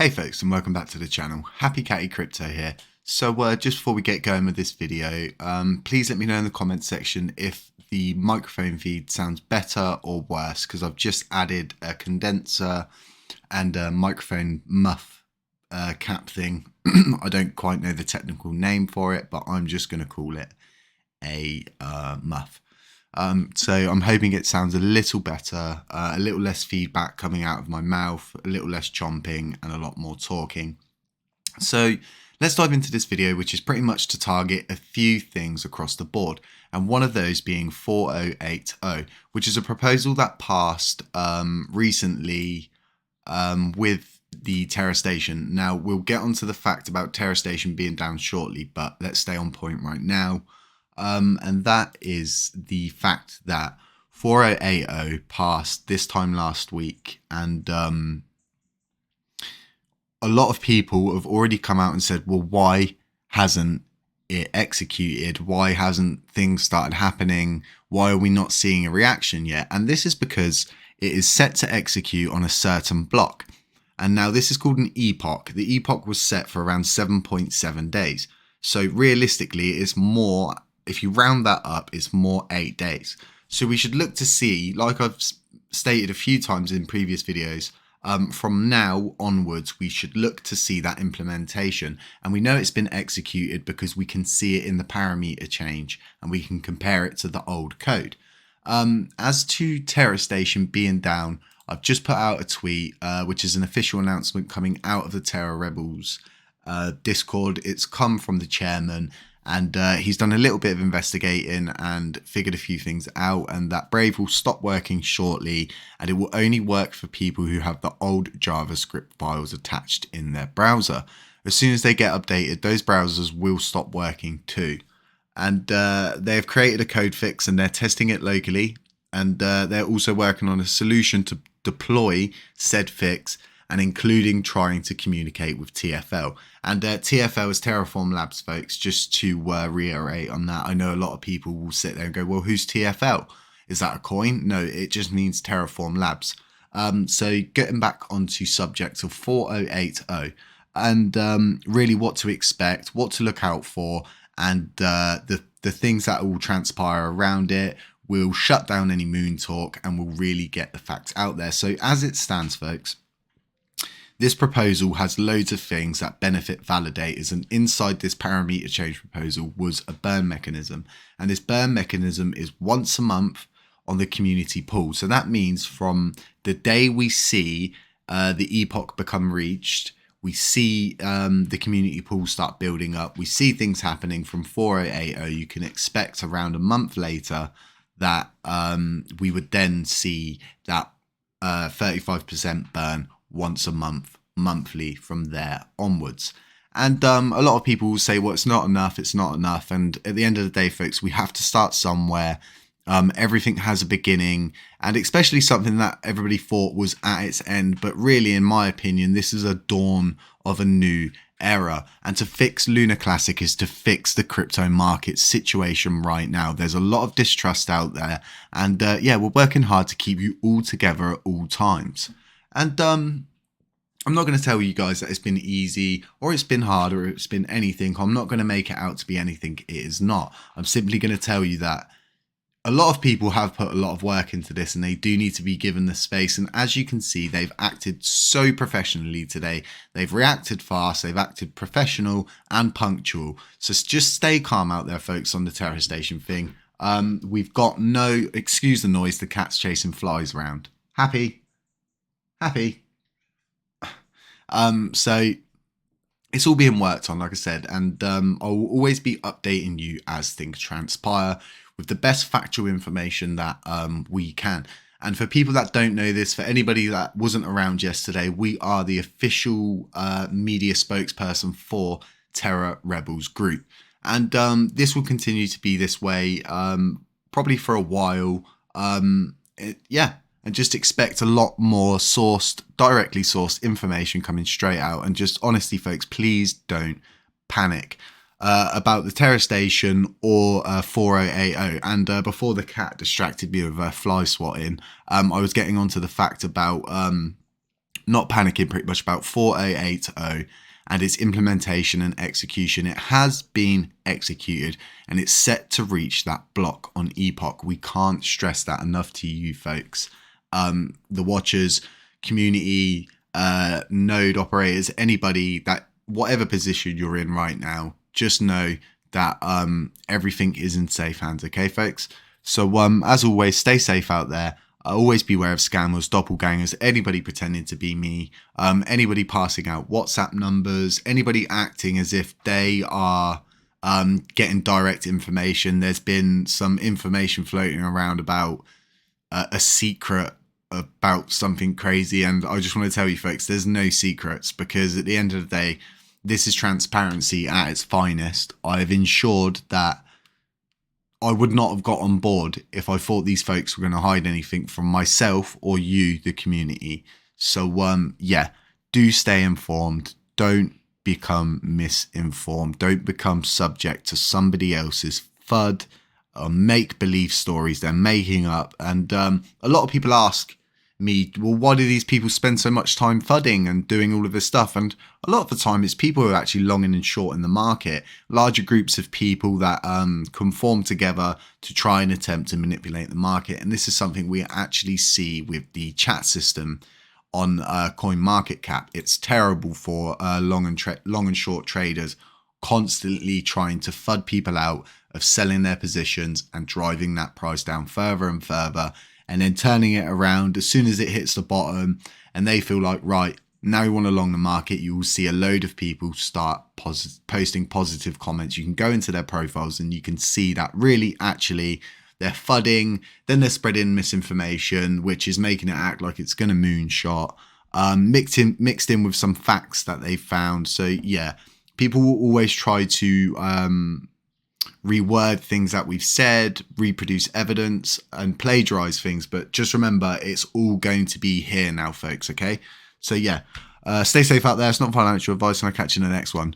Hey folks, and welcome back to the channel. HappyCattyCrypto here. So just before we get going with this video, please let me know in the comments section if the microphone feed sounds better or worse, because I've just added a condenser and a microphone muff cap thing. I don't quite know the technical name for it, but I'm just going to call it a muff. So I'm hoping it sounds a little better, a little less feedback coming out of my mouth, a little less chomping and a lot more talking. So let's dive into this video, which is pretty much to target a few things across the board. And one of those being 4080, which is a proposal that passed recently with the Terra Station. Now we'll get onto the fact about Terra Station being down shortly, but let's stay on point right now. And that is the fact that 4080 passed this time last week, and a lot of people have already come out and said, well, why hasn't it executed? Why hasn't things started happening? Why are we not seeing a reaction yet? And this is because it is set to execute on a certain block. And now this is called an epoch. The epoch was set for around 7.7 days. So realistically, it's more. If you round that up, it's more 8 days. So we should look to see, like I've stated a few times in previous videos, from now onwards, we should look to see that implementation. And we know it's been executed because we can see it in the parameter change and we can compare it to the old code. As to Terra Station being down, I've just put out a tweet, which is an official announcement coming out of the Terra Rebels Discord. It's come from the chairman. And he's done a little bit of investigating and figured a few things out, and that Brave will stop working shortly, and it will only work for people who have the old JavaScript files attached in their browser. As soon as they get updated, those browsers will stop working too. And they've created a code fix and they're testing it locally, and they're also working on a solution to deploy said fix, and including trying to communicate with TFL. And TFL is Terraform Labs, folks, just to reiterate on that. I know a lot of people will sit there and go, well, who's TFL? Is that a coin? No, it just means Terraform Labs. So getting back onto subject of 4080 and really what to expect, what to look out for, and the things that will transpire around it. We'll shut down any moon talk and we'll really get the facts out there. So as it stands, folks, this proposal has loads of things that benefit validators, and inside this parameter change proposal was a burn mechanism. And this burn mechanism is once a month on the community pool. So that means from the day we see the epoch become reached, we see the community pool start building up, we see things happening from 4080, you can expect around a month later that we would then see that 35% burn once a month, monthly from there onwards. And a lot of people will say, well, it's not enough, and at the end of the day, folks, we have to start somewhere. Everything has a beginning, and especially something that everybody thought was at its end, but really, in my opinion, this is a dawn of a new era. And to fix Lunar Classic is to fix the crypto market situation right now. There's a lot of distrust out there, and yeah, we're working hard to keep you all together at all times. And I'm not going to tell you guys that it's been easy or it's been hard or it's been anything. I'm not going to make it out to be anything it is not. I'm simply going to tell you that a lot of people have put a lot of work into this and they do need to be given the space. And as you can see, they've acted so professionally today. They've reacted fast, they've acted professional and punctual. So just stay calm out there, folks, on the Terra Station thing. We've got no, excuse the noise, the cat's chasing flies around. Happy. So it's all being worked on, like I said, and I will always be updating you as things transpire with the best factual information that we can. And for people that don't know this, for anybody that wasn't around yesterday, we are the official media spokesperson for Terra Rebels Group. And this will continue to be this way probably for a while. Yeah. And just expect a lot more directly sourced information coming straight out. And just honestly, folks, please don't panic about the Terra Station or 4080. And before the cat distracted me with fly swatting, I was getting onto the fact about not panicking pretty much about 4080 and its implementation and execution. It has been executed and it's set to reach that block on Epoch. We can't stress that enough to you folks. The watchers, community, node operators, anybody that whatever position you're in right now, just know that everything is in safe hands. Okay, folks? So as always, stay safe out there. Always beware of scammers, doppelgangers, anybody pretending to be me, anybody passing out WhatsApp numbers, anybody acting as if they are getting direct information. There's been some information floating around about a secret about something crazy, and I just want to tell you folks, there's no secrets, because at the end of the day, this is transparency at its finest. I've ensured that I would not have got on board if I thought these folks were going to hide anything from myself or you, the community. So yeah, do stay informed. Don't become misinformed. Don't become subject to somebody else's FUD or make-believe stories they're making up. And a lot of people ask me, well, why do these people spend so much time fudding and doing all of this stuff? And a lot of the time it's people who are actually long and short in the market, larger groups of people that conform together to try and attempt to manipulate the market. And this is something we actually see with the chat system on CoinMarketCap. It's terrible for long and short traders constantly trying to FUD people out of selling their positions and driving that price down further and further, and then turning it around as soon as it hits the bottom and they feel like, right, now we want to long the market. You will see a load of people start posting positive comments. You can go into their profiles and you can see that really actually they're fudding, then they're spreading misinformation, which is making it act like it's going to moonshot, mixed in with some facts that they found. So yeah, people will always try to reword things that we've said, reproduce evidence and plagiarize things, but just remember, it's all going to be here now, folks. Okay, so yeah, stay safe out there. It's not financial advice, and I'll catch you in the next one.